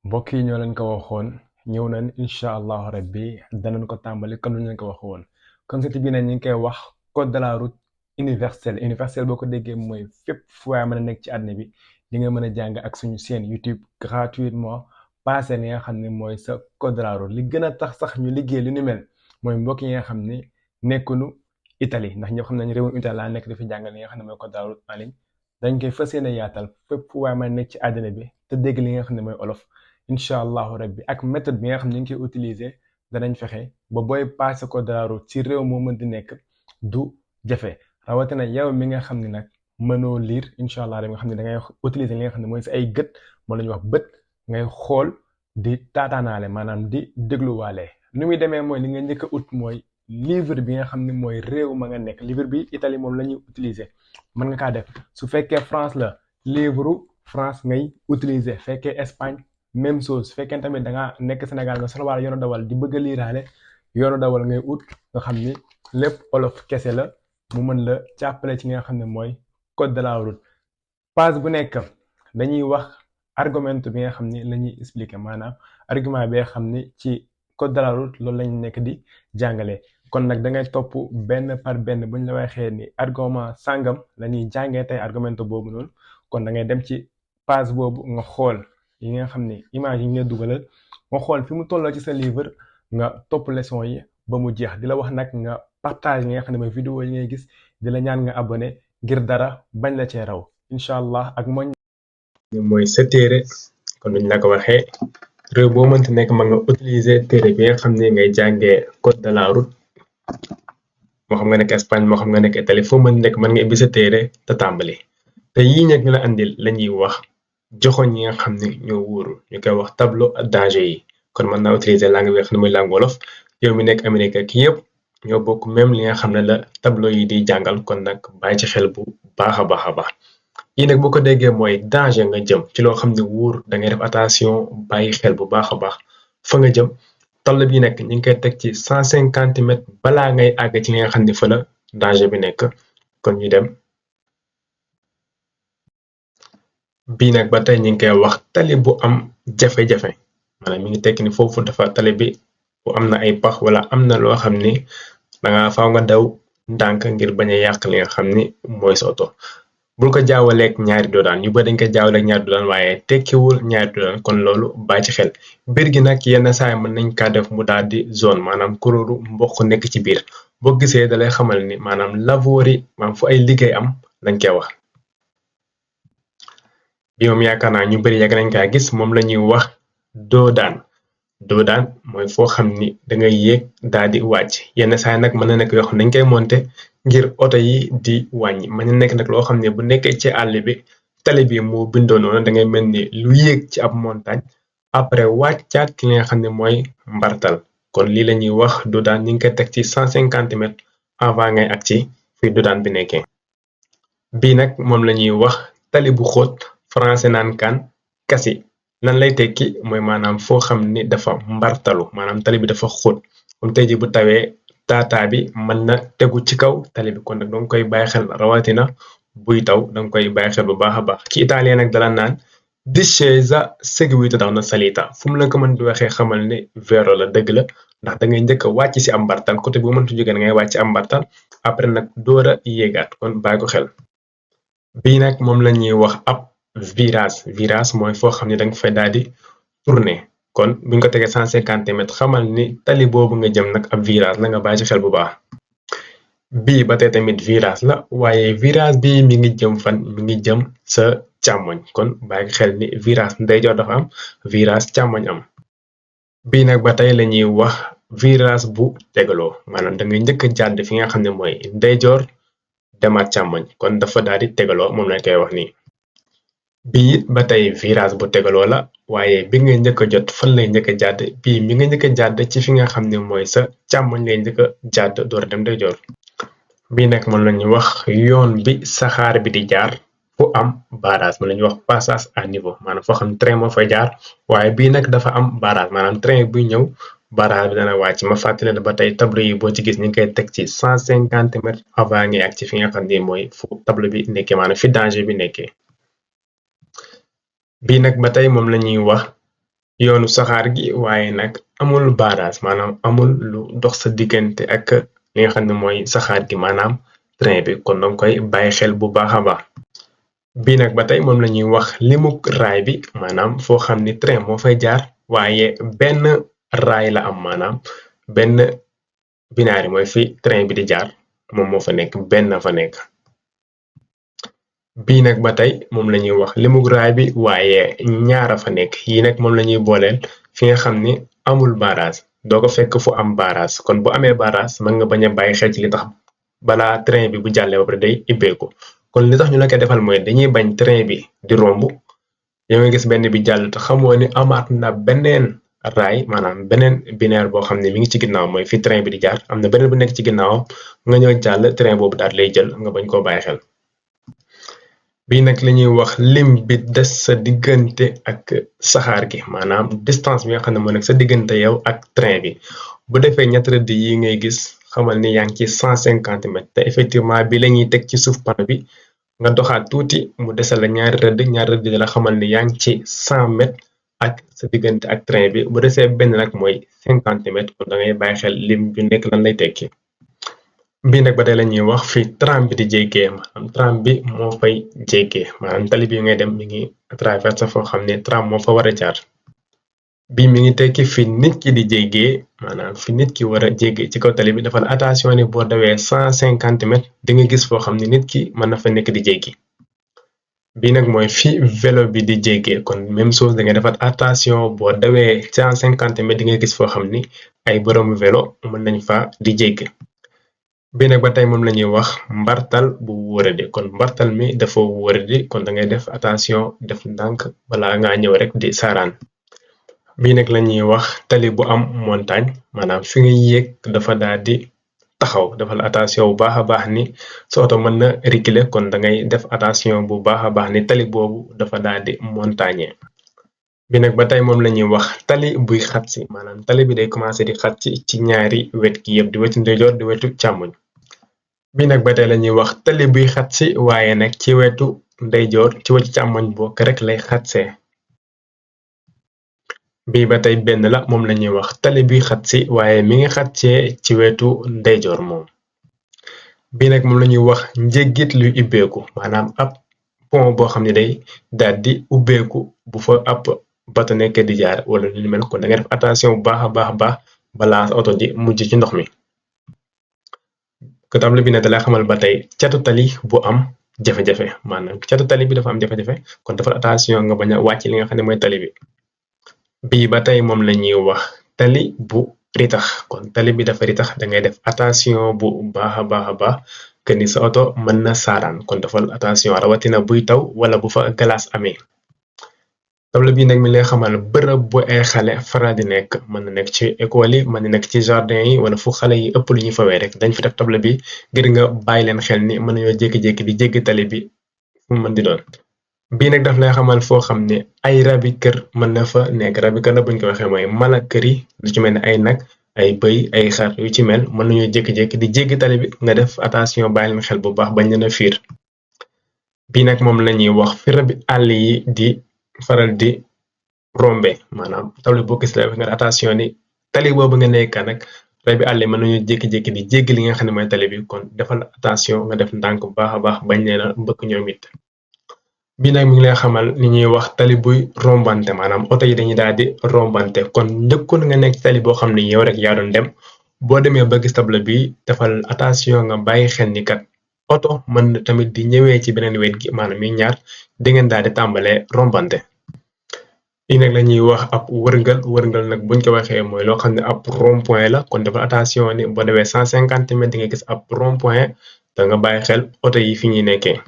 mbokk yi ñoo leen ko waxoon ñëw nañ incha allahu rabbi danañ ko tàmbali comme ni ñu leen ko wax woon concept bi nag ñu ngi koy wax code de la route universel boo ko déggee mooy fépp fu waay mën a nekk ci àddina bi di nga mën a jàng ak suñu chaîne YouTube gratuitement passé li nga xam ne mooy sa code de la route li gën a tax sax ñu liggéey lu ni mel mooy mbokk yi nga xam ne nekkunu Italie ndax ñëpp xam nañ réewum Italie laa nekk dafi jàngal li nga xam ne mooy code de la route en ligne dañ koy fas yéene yaatal fépp fu waay mën a nekk ci àddina bi te dégg li nga xam ne mooy olof incha allahu rabbi ak méthode bi nga xam ne ñu ngi koy utiliser danañ fexe ba booy passé code de la route ci réew moo mën di nekk du jafe rawatina yow mi nga xam ne nag mënoo lire incha allah rabbi nga xam ne da ngay utiliser li nga xam ne mooy si ay gët moo la ñuy wax bët ngay xool di taataanaale maanaam di dégluwaale nu muy demee mooy li nga njëkk a ut mooy livre bi nga xam ne mooy réew ma nga nekk livre bi Italie moom la ñuy utiliser mën nga kaa def su fekkee France la livre France ngay utiliser fekkee Espagne même chose fekkee tamit da nga nekk Sénégal nga soxla wala yoonu dawal di bëgg a liiraale yoonu dawal ngay ut nga xam ni lépp olof kese la mu mën la jàppale ci nga xam ne mooy code de la route page bu nekk dañuy wax argument bi nga xam ni la ñuy expliquer maanaam argument bi nga xam ni ci code de la route loolu lañu nekk di jàngale kon nag da ngay topp benn par benn bu ñu la waxee ni argument sàngam la ñuy jàngee tey argument boobu noonu kon da ngay dem ci page boobu nga xool yi nga xam ne image yi nga dugalal nga xool fi mu tolloo ci sa livre nga topp leçon yi ba mu jeex di la wax nag nga partage yi nga xam ne mooy vidéo yi ngay gis di la ñaan nga abonné ngir dara bañ la cee raw incha allah ak mooñ mooy sa téere kon duñ la ko waxee réew boo mënti nekk ma nga utiliser téere bi nga xam ne ngay jàngee code de la route moo xam nga nekk Espagne moo xam nga nekk Italie foo mën nekk mën nga ibbi sa téere te tàmbali te yii ñeg ñu la andil la ñuy wax joxoñ yi nga xam ne ñoo wóoru ñu koy wax tableau danger yi kon mën naa utiliser langue bi nga xam ne mooy langue wolof yow mi nekk Amérique ak yëpp ñoo bokk même li nga xam ne la tableau yi di jàngal kon nag bàyyi ci xel bu baax a baax a baax yii nag boo ko déggee mooy danger nga jëm ci loo xam ne wóor da ngay def attention bàyyi xel bu baax a baax fa nga jëm toll bi nekk ñu ngi koy teg ci 150 mètres balaa ngay àgg ci li nga xam ne fa la danger bi nekk kon ñu dem bii nag ba tey ñu ngi koy wax tali bu am jafe-jafe maanaam mi ngi tekki ni foofu dafa tali bi bu am na ay pax wala am na loo xam ni danga faaw nga daw ndànk ngir bañ a yàq li nga xam ni mooy sa oto bul ko jaawaleeg ñaari doodaan ñu ba dañ ko jaawaleeg ñaari doodaan waaye tekkiwul ñaari doodaan kon loolu bàyyi ci xel biir gi nag yenn saay mën nañ kaa def mu daal di zone maanaam kuréelu mboq nekk ci biir boo gisee dalay xamal ni maanaam lavoori maanaam fu ay liggéey am lañ koy wax bi moom yaakaar naa ñu bari yàgg nañ kaa gis moom la ñuy wax doodaan mooy foo xam ni da ngay yéeg daal di wàcc yenn saay nag mën na nekk yoo xam ne dañ koy monter ngir oto yi di wàññi mën na nekk nag loo xam ne bu nekkee ci àll bi tali bi moo bindoo noonu da ngay mel ni lu yéeg ci ab montagne après wàccaat ki nga xam ne mooy mbartal kon lii la ñuy wax doodaan ñu ngi koy teg ci 150 mètres avant ngay ak ci fi doodaan bi nekkee bii nag moom la ñuy wax tali bu xóot français naan kaan kasi lan lay tekki mooy maanaam foo xam ni dafa mbartalu maanaam tali bi dafa xóot comme tey ji bu tawee taataa bi mën na tegu ci kaw tali bi kon nag danga koy bàyyi xel rawatina buy taw danga koy bàyyi xel bu baax a baax ci italien nag dala naan discesa seguita da una salita fu mu la ko mën di waxee xamal ne vero la dëgg la ndax da ngay njëkk a wàcc si am mbartal côté bu mëntu jógee da ngay wàcc am mbartal après nag door a yéegaat kon bàyyi ko xel bii nag moom la ñuy wax ab virage mooy foo xam ne danga fay daal di tourner kon buñ ko tegee 150 mètres xamal ni tali boobu nga jëm nag ab virage la nga bàyyi ci xel bu baax bii ba tey tamit virage la waaye virage bi mi ngi jëm fan mi ngi jëm sa càmmoñ kon bàyyi xel ni virage ndeyjoor dafa am virage càmmoñ am bii nag ba tey la ñuy wax virage bu tegaloo maanaam da ngay njëkk a jàdd fi nga xam ne mooy ndeyjoor demaat càmmoñ kon dafa daal di tegaloo moom lañ koy wax nii bii it ba tey virage bu tegaloo la waaye bi nga njëkk a jot fan lay njëkk a jàdd bii mi nga njëkk a jàdd ci fi nga xam ne mooy sa càmmoñ lay njëkk a jàdd door dem ndeyjoor bii nag moom la ñuy wax yoon bi saxaar bi di jaar fu am barrage moom la ñuy wax passage à niveau maanaam foo xam ne train moo fay jaar waaye bii nag dafa am barrage maanaam train buy ñëw barrage bi dana wàcc ma fàttali ne ba tey tableau yi boo ci gis ñu ngi koy teg ci 150 mètres avant ngay ak ci fi nga xam ne mooy fu tableau bi nekkee maanaam fi danger bi nekkee bii nag ba tey moom la ñuy wax yoonu saxaar gi waaye nag amul barrage maanaam amul lu dox sa diggante ak li nga xam ne mooy saxaar gi maanaam train bi kon danga koy bàyyi xel bu baax a baax. bii nag ba tey moom la ñuy wax limuk raay bi maanaam foo xam ni train moo fay jaar waaye benn raay la am maanaam benn binaari mooy fi train bi di jaar moom moo fa nekk benn fa nekk. bii nag ba tey moom la ñuy wax limuk raay bi waaye ñaara fa nekk yii nag moom la ñuy booleel fi nga xam ni amul barrage doo ko fekk fu am barrage kon bu amee barrage mën nga bañ a bàyyi xel ci li tax balaa train bi bu jàllee ba pare day ibbeeku kon li tax ñu la koy defal mooy dañuy bañ train bi di romb yow nga gis benn bi jàll te xamoo ni amaat na beneen raay maanaam beneen binaire boo xam ne mi ngi ci ginnaaw mooy fi train bi di jaar am na beneen bu nekk ci ginnaawam nga ñëw jàll train boobu daal lay jël nga bañ koo bàyyi xel. bii nag la ñuy wax lim bi des sa diggante ak saxaar gi maanaam distance bi nga xam ne moo nekk sa diggante yow ak train bi bu defee ñetti rëdd yi ngay gis xamal ni yaa ngi ci 150 mètres te effectivement bi la ñuy teg ci suuf pano bi nga doxaat tuuti mu desal la ñaari rëdd la xamal ni yaa ngi ci 100 mètres ak sa diggante ak train bi bu desee benn nag mooy 50 mètres kon da ngay bàyyi xel lim bi nekk lan lay tekki. bii nag ba tey la ñuy wax fi tram bi di jéggee maanaam tram bi moo fay jéggee maanaam tali bi ngay dem mi ngi traversé foo xam ne tram moo fa war a jaar. bii mi ngi tekki fi nit ki di jéggee maanaam fi nit ki war a jéggee ci kaw tali bi defal attention ni boo dawee 150 mètres di nga gis foo xam ne nit ki mën na fa nekk di jéggi. bii nag mooy fi vélo bi di jéggee kon même chose da ngay defal attention boo dawee 150 mètres di nga gis foo xam ni ay boroomu vélo mën nañ fa di jéggi. bii nag ba tey moom la ñuy wax mbartal bu wëradi kon mbartal mi dafa wëradi kon da ngay def attention def ndànk balaa ngaa ñëw rek di saaraan. bii nag la ñuy wax tali bu am montagne maanaam fi nga yéeg dafa daal di taxaw defal attention bu baax a baax ni sa oto mën na reculer kon da ngay def attention bu baax a baax ni tali boobu dafa daal di montagne. bii nag ba tey moom la ñuy wax tali buy xat si maanaam tali bi day commencé di xat si ci ñaari wet gi yëpp di wetu ndeyjoor di wetu càmmoñ. bii nag ba tey la ñuy wax tali buy xat si waaye nag ci wetu ndeyjoor ci wetu càmmoñ bokk rek lay xatsee. bii ba tey benn la moom la ñuy wax tali buy xat si waaye mi ngi xatsee ci wetu ndeyjoor moom. bii nag moom la ñuy wax njëggit luy ubbeeku maanaam ab pont boo xam ne day daal di ubbeeku bu fa ab bato nekk di jaar wala lu ni mel kon da nga def attention bu baax a baax balaa sa oto di mujj ci ndox mi. ko table bi ne dalay xamal ba tey catu tali bu am jafe-jafe maanaam catu tali bi dafa am jafe-jafe kon defal attention nga bañ a wàcc li nga xam ne mooy tali bi. bii ba tey moom la ñuy wax tali bu ritax kon tali bi dafa ritax da ngay def attention bu baax a baax que ni sa oto mën na saaraan kon defal attention rawatina buy taw wala bu fa glace amee. table bi nag mi lay xamal bërëb bu ay xale faral di nekk mën na nekk ci école yi mën na nekk ci jardin yi wala fu xale yi ëpp lu ñuy fawee rek dañ fi def table bi ngir nga bàyyi leen xel ni mën nañoo jékki-jékki di jéggi tali bi fu mu mën di doon. bii nag daf lay xamal foo xam ne ay rabi kër mën na fa nekk rabi kër na buñ ko waxee mooy mala kër yi lu ci mel ne ay nag ay bëy ay xar yu ci mel mën nañoo jékki-jékki di jéggi tali bi nga def attention bàyyi leen xel bu baax bañ leen a fiir. bii nag moom la ñuy wax fi rabi àll yi di faral di rombe maanaam table boo gis la nga attention ni tali boobu nga nekk nag rabi àll yi mën nañu jékki-jékki di jéggi li nga xam ne mooy tali bi kon defal attention nga def ndànk bu baax a baax bañ leen a mbëkk ñoom it. bii nag mi ngi lay xamal ni ñuy wax tali buy rombante maanaam oto yi dañuy daal di rombante kon njëkkoon nga nekk ci tali boo xam ne yow rek yaa doon dem boo demee ba gis table bi defal attention nga bàyyi xel ni kat oto mën na tamit di ñëwee ci beneen wet gi maanaam yi ñaar di ngeen daal di tàmbalee rombante. lii nag la ñuy wax ab wërngal nag buñ ko waxee mooy loo xam ne ab rond point la kon defal attention ni boo dewee 150 mètres di nga gis ab rond point da nga bàyyi xel oto yi fi ñuy nekkee.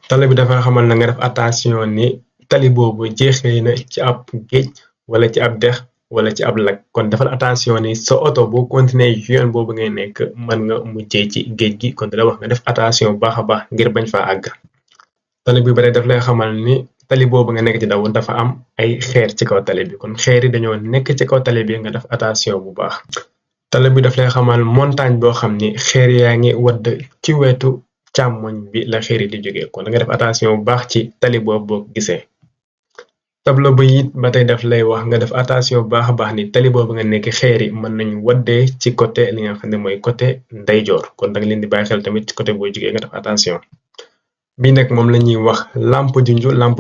tali bi dafa xamal na nga def attention ni tali boobu jeexee na ci ab géej wala ci ab dex wala ci ab lag kon defal attention ni sa oto boo continuer yoon boobu ngay nekk mën nga mujjee ci géej gi kon dala wax nga def attention bu baax a baax ngir bañ faa àgg. tali bi bare daf lay xamal ni tali boobu nga nekk ci daw dafa am ay xeer ci kaw tali bi kon xeer yi dañoo nekk ci kaw tali bi nga def attention bu baax. tali bi daf lay xamal montagne boo xam ni xeer yaa ngi wadd ci wetu càmmoñ bi la xeer yi di jógee kon da nga def attention bu baax ci tali boobu boo gisee. tableau bu it ba tey daf lay wax nga def attention bu baax a baax ni tali boobu nga nekk xeer yi mën nañu waddee ci côté li nga xam ne mooy côté ndeyjoor kon da nga leen di bàyyi xel tamit ci côté boo jógee nga def attention. bi nag moom la ñuy wax lampe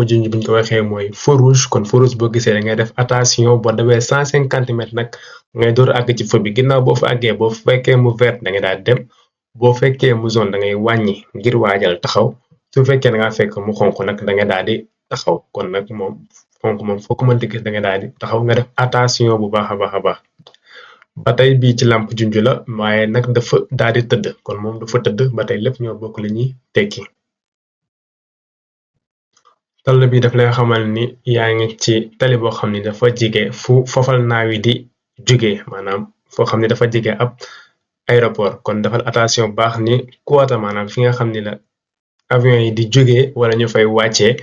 junj buñ ko waxee mooy feu rouge kon feu rouge boo gisee da ngay def attention boo dawee 150 mètres nag ngay door àgg ci feu bi ginnaaw boo fa àggee boo fekkee mu vert da ngay daal dem boo fekkee mu zone da ngay wàññi ngir waajal taxaw su fekkee da ngaa fekk mu xonk nag da ngay daal di taxaw kon nag moom xonk moom foo ko mënti gis da ngay daal di taxaw nga def attention bu baax a baax a baax. ba tey bii ci lampe junj la waaye nag dafa daal di tëdd kon moom dafa tëdd ba tey lépp ñoo bokk li ñuy tekki. tableau bi daf lay xamal ni yaa ngi ci tali boo xam ni dafa jige fu fofal naaw yi di jóge maanaam foo xam ni dafa jige ab aéroport kon defal attention bu baax ni kuwata maanaam fi nga xam ni la avion yi di jóge wala ñu fay wàccee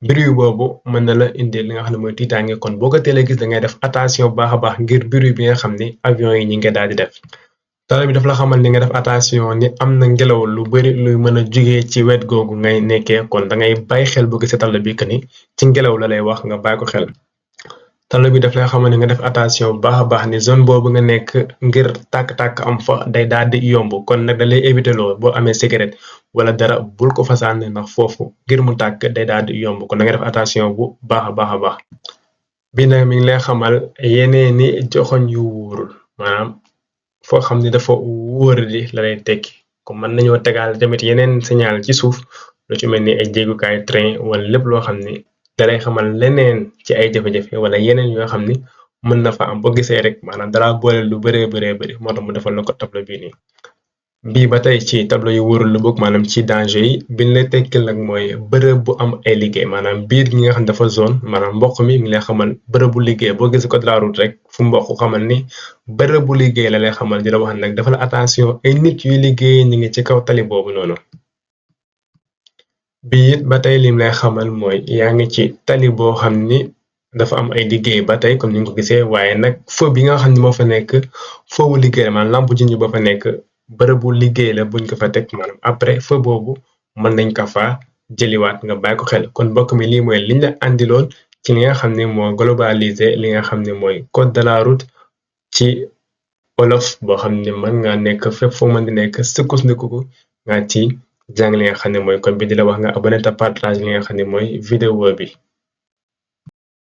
bruit boobu mën na la indi li nga xam ne mooy tiitaange kon boo ko teelee gis da ngay def attention bu baax a baax ngir bruit bi nga xam ni avion yi ñi ngi daal di def. tableau bi daf la xamal ni nga def attention ni am na ngelaw lu bari luy mën a jugee ci wet googu ngay nekkee kon da ngay bàyyi xel bu gisee tableau bi que ni ci ngelaw la lay wax nga bàyyi ko xel. tableau bi daf lay xamal ni nga def attention bu baax a baax ni zone boobu nga nekk ngir tàkk-tàkk am fa day daal di yomb kon nag da lay éviter loo boo amee cigarette wala dara bul ko fa sànni ndax foofu ngir mu tàkk day daal di yomb kon da nga def attention bu baax a baax a baax. bi nag mi ngi lay xamal yeneeni joxoñ yu wóorul maanaam foo xam ni dafa wóoradi la lay tekki comme mën nañoo tegaal tamit yeneen signal ci suuf lu ci mel ni ay jéegukaay train wala lépp loo xam ni dalay xamal leneen ci ay jafe-jafe wala yeneen yoo xam ni mën na fa am boo gisee rek maanaam dalaa boole lu bëree bëri moo tax mu defal la ko tableau bii nii. bii ba tey ci tableau yu wóorul lu bokk maanaam ci danger yi biñ lay tekkil nag mooy bërëb bu am ay liggéey maanaam biir gi nga xam dafa zone maanaam mboq mi ngi lay xamal bërëb bu liggéey boo gis code de la route rek fu mboq xamal ni bërëb bu liggéey la lay xamal di la wax nag dafa la attention ay nit yuy liggéey ñu ngi ci kaw tali boobu noonu. bii it ba tey lim lay xamal mooy yaa ngi ci tali boo xam ni dafa am ay liggéey ba tey comme ni nga ko gisee waaye nag feu bi nga xam ni moo fa nekk feu wu liggéey la maanaam lampe junj ba fa nekk bërëbu liggéey la buñ ko fa teg maanaam après feu boobu mën nañ ko fa jëliwaat nga bàyyi ko xel kon mbokk mi lii mooy liñ la andiloon ci li nga xam ne moo globalisé li nga xam ne mooy code de la route ci olof boo xam ne mën nga nekk fépp foo mën di nekk sukkandiku nga ci jàng li nga xam ne mooy kon bi di la wax nga abonné te partage li nga xam ne mooy vidéo bi.